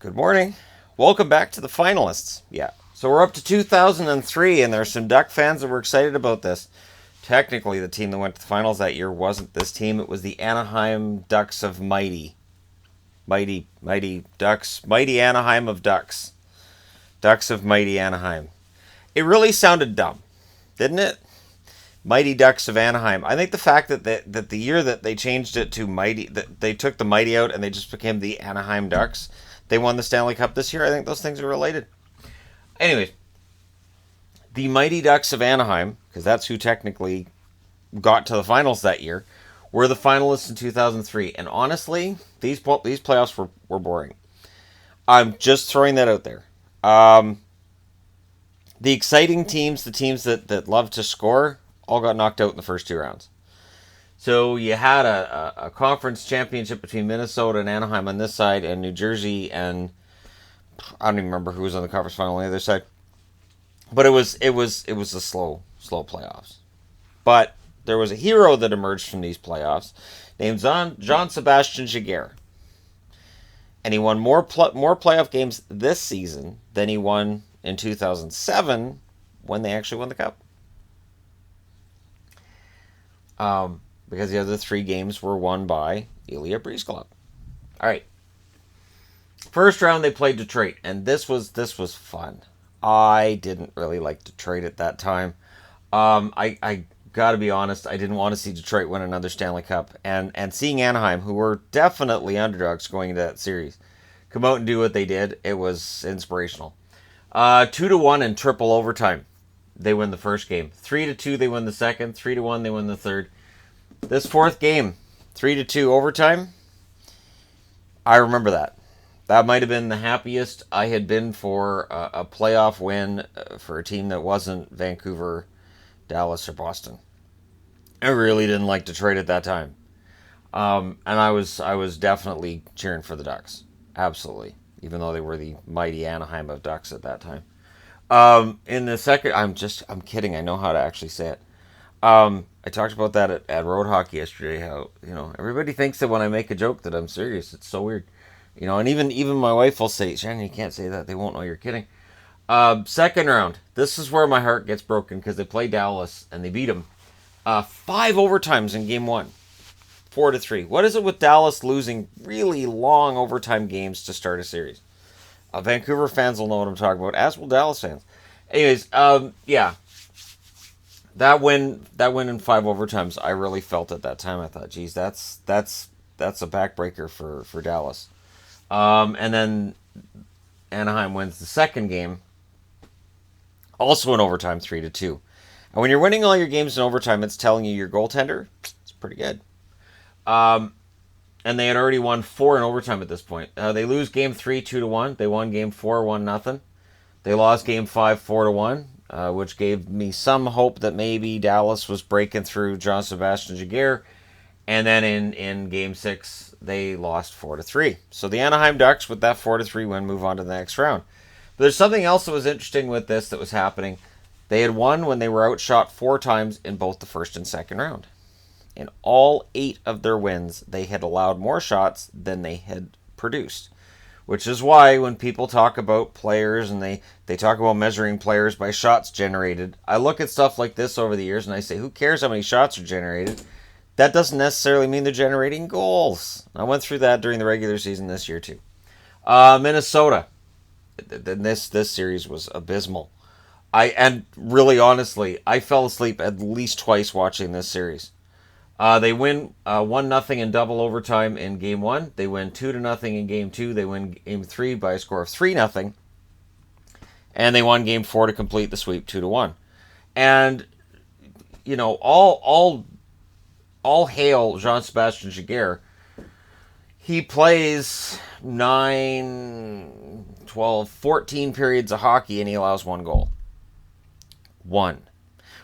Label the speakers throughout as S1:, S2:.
S1: Good morning. Welcome back to the Finalists. Yeah. So we're up to 2003, and there's some Duck fans that were excited about this. Technically, the team that went to the finals that year wasn't this team. It was the Anaheim Ducks of Mighty. Mighty Ducks. Mighty Anaheim of Ducks. Ducks of Mighty Anaheim. It really sounded dumb, didn't it? Mighty Ducks of Anaheim. I think the fact that the year that they changed it to Mighty, that they took the Mighty out and they just became the Anaheim Ducks, they won the Stanley Cup this year. I think those things are related. Anyways, the Mighty Ducks of Anaheim, because that's who technically got to the finals that year, were the finalists in 2003. And honestly, these playoffs were boring. I'm just throwing that out there. The exciting teams, the teams that love to score, all got knocked out in the first two rounds. So you had a conference championship between Minnesota and Anaheim on this side, and New Jersey and I don't even remember who was on the conference final on the other side. But it was a slow playoffs. But there was a hero that emerged from these playoffs named John Sebastian Giguère. And he won more playoff games this season than he won in 2007 when they actually won the Cup. Because the other three games were won by Ilya Bryzgalov. All right. First round they played Detroit, and this was fun. I didn't really like Detroit at that time. I got to be honest, I didn't want to see Detroit win another Stanley Cup, and seeing Anaheim, who were definitely underdogs going into that series, come out and do what they did, it was inspirational. 2-1 in triple overtime, they win the first game. 3-2 they win the second. 3-1 they win the third. This fourth game, 3-2 overtime, I remember that. That might have been the happiest I had been for a playoff win for a team that wasn't Vancouver, Dallas, or Boston. I really didn't like Detroit at that time. And I was definitely cheering for the Ducks. Absolutely. Even though they were the mighty Anaheim of Ducks at that time. In the second, I'm kidding. I know how to actually say it. I talked about that at Road Hockey yesterday. How everybody thinks that when I make a joke that I'm serious. It's so weird, And even my wife will say, "Shannon, you can't say that. They won't know you're kidding." Second round. This is where my heart gets broken because they play Dallas and they beat them. 5 overtimes in game one, 4-3. What is it with Dallas losing really long overtime games to start a series? Vancouver fans will know what I'm talking about, as will Dallas fans. Anyways, yeah. That win in 5 overtimes, I really felt at that time. I thought, geez, that's a backbreaker for Dallas. And then Anaheim wins the second game, also in overtime, 3-2. And when you're winning all your games in overtime, it's telling you your goaltender, it's pretty good. And they had already won 4 in overtime at this point. They lose game 3, 2-1. They won game 4, 1-0. They lost game 5, 4-1. Which gave me some hope that maybe Dallas was breaking through John Sebastian Giguère. And then in Game 6, they lost 4-3. So the Anaheim Ducks, with that 4-3 win, move on to the next round. But there's something else that was interesting with this that was happening. They had won when they were outshot 4 times in both the first and second round. In all 8 of their wins, they had allowed more shots than they had produced. Which is why when people talk about players and they talk about measuring players by shots generated, I look at stuff like this over the years and I say, who cares how many shots are generated? That doesn't necessarily mean they're generating goals. I went through that during the regular season this year too. Minnesota. This series was abysmal. And really honestly, I fell asleep at least twice watching this series. They win 1-0 in double overtime in Game 1. They win 2-0 in Game 2. They win Game 3 by a score of 3-0. And they won Game 4 to complete the sweep 2-1. And, all hail Jean-Sébastien Giguère. He plays 9, 12, 14 periods of hockey and he allows 1 goal. 1.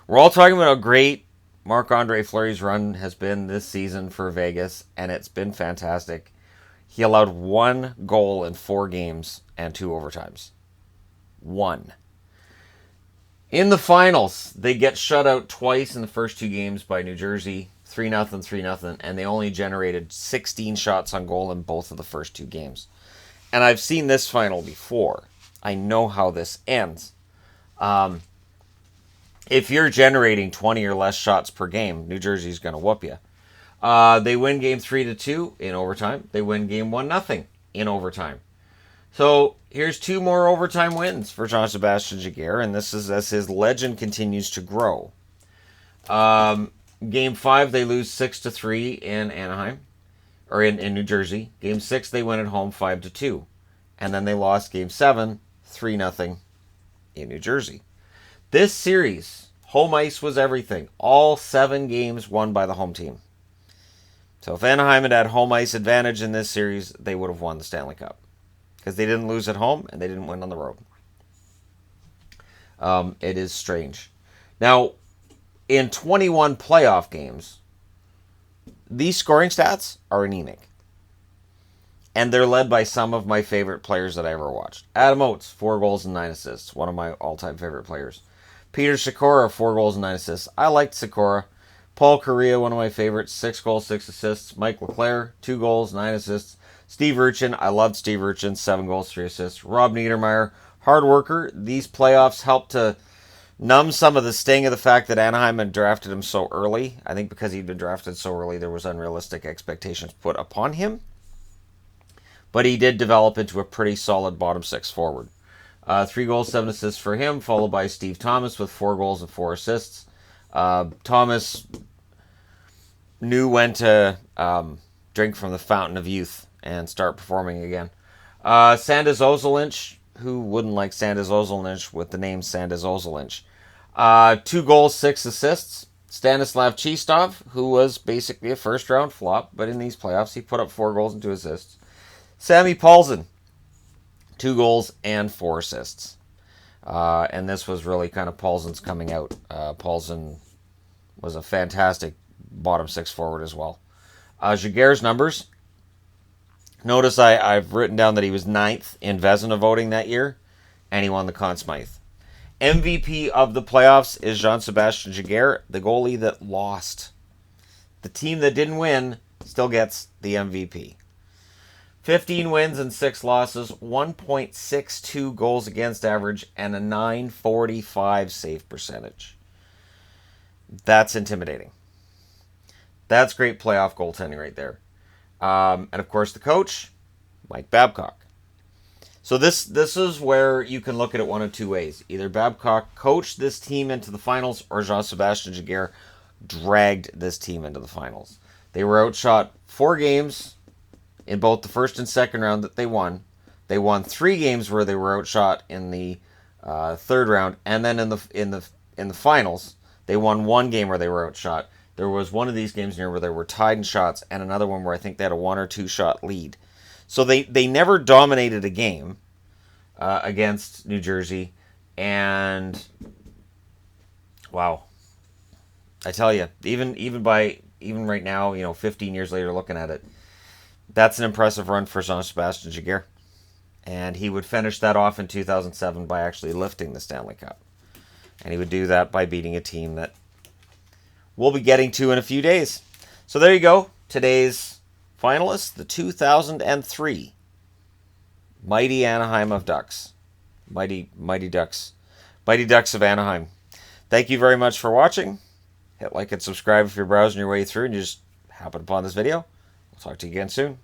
S1: We're all talking about how great Marc-Andre Fleury's run has been this season for Vegas, and it's been fantastic. He allowed 1 goal in 4 games and 2 overtimes. 1. In the finals, they get shut out twice in the first 2 games by New Jersey, 3-0, 3-0, and they only generated 16 shots on goal in both of the first 2 games. and I've seen this final before. I know how this ends. If you're generating 20 or less shots per game, New Jersey's going to whoop you. They win game 3-2 in overtime. They win game 1-0 in overtime. So here's 2 more overtime wins for Jean-Sebastien Giguère, and this is as his legend continues to grow. Game 5, they lose 6-3 in Anaheim, or in New Jersey. Game 6, they win at home 5-2. And then they lost game 7, 3-0 in New Jersey. This series, home ice was everything. All 7 games won by the home team. So if Anaheim had home ice advantage in this series, they would have won the Stanley Cup. Because they didn't lose at home and they didn't win on the road. It is strange. Now, in 21 playoff games, these scoring stats are anemic. And they're led by some of my favorite players that I ever watched. Adam Oates, 4 goals and 9 assists. One of my all-time favorite players. Peter Sikora, 4 goals and 9 assists. I liked Sikora. Paul Kariya, one of my favorites, 6 goals, 6 assists. Mike LeClaire, 2 goals, 9 assists. Steve Urchin, I loved Steve Urchin, 7 goals, 3 assists. Rob Niedermeyer, hard worker. These playoffs helped to numb some of the sting of the fact that Anaheim had drafted him so early. I think because he'd been drafted so early, there was unrealistic expectations put upon him. But he did develop into a pretty solid bottom 6 forward. 3 goals, 7 assists for him, followed by Steve Thomas with 4 goals and 4 assists. Thomas knew when to drink from the fountain of youth and start performing again. Sandis Ozolinsh, who wouldn't like Sandis Ozolinsh with the name Sandis Ozolinsh? 2 goals, 6 assists. Stanislav Chistov, who was basically a first-round flop, but in these playoffs he put up 4 goals and 2 assists. Sammy Paulson, 2 goals and 4 assists. And this was really kind of Paulson's coming out. Paulson was a fantastic bottom 6 forward as well. Giguère's numbers. Notice I've written down that he was 9th in Vezina voting that year, and he won the Conn Smythe. MVP of the playoffs is Jean-Sebastien Giguère, the goalie that lost. The team that didn't win still gets the MVP. 15 wins and 6 losses, 1.62 goals against average, and a .945 save percentage. That's intimidating. That's great playoff goaltending right there. And of course the coach, Mike Babcock. So this is where you can look at it one of 2 ways. Either Babcock coached this team into the finals, or Jean-Sebastien Giguère dragged this team into the finals. They were outshot 4 games in both the first and second round that they won. They won 3 games where they were outshot in the third round, and then in the finals they won 1 game where they were outshot. There was one of these games here where they were tied in shots, and another one where I think they had a 1 or 2 shot lead. So they never dominated a game against New Jersey, and wow, I tell you, even right now, 15 years later, looking at it, that's an impressive run for Jean-Sebastien Giguère, and he would finish that off in 2007 by actually lifting the Stanley Cup, and he would do that by beating a team that we'll be getting to in a few days. So there you go. Today's finalists, the 2003 Mighty Anaheim of Ducks. Mighty Ducks. Mighty Ducks of Anaheim. Thank you very much for watching. Hit like and subscribe if you're browsing your way through and you just happen upon this video. I'll talk to you again soon.